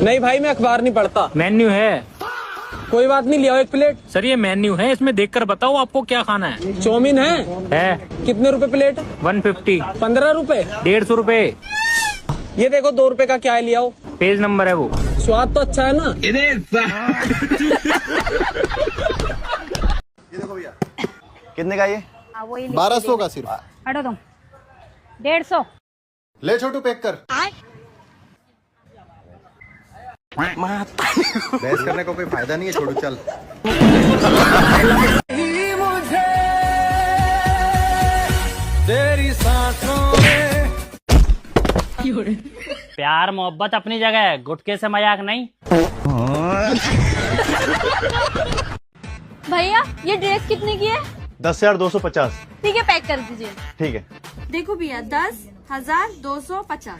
नहीं भाई, मैं अखबार नहीं पढ़ता। मेन्यू है। कोई बात नहीं, ले आओ 1 प्लेट। सर ये मेन्यू है, इसमें देखकर बताओ आपको क्या खाना है। चाउमीन है? कितने रुपए प्लेट? 150। 15 रुपए? 150 रुपए। ये देखो 2 रुपए का क्या है, ले आओ। पेज नंबर है वो। स्वाद तो अच्छा है ना? ये देखो भैया, कितने का ये? 1200 का सिर्फ। हटो तुम। 150। ले छोटू, पैक कर। बहस करने का कोई फायदा नहीं है, छोटू चल। तेरी सांसों में। प्यार मोहब्बत अपनी जगह है, गुटके से मजाक नहीं। भैया ये ड्रेस कितने की है? 10,250। ठीक है, पैक कर दीजिए। ठीक है। देखो भैया, 10,250।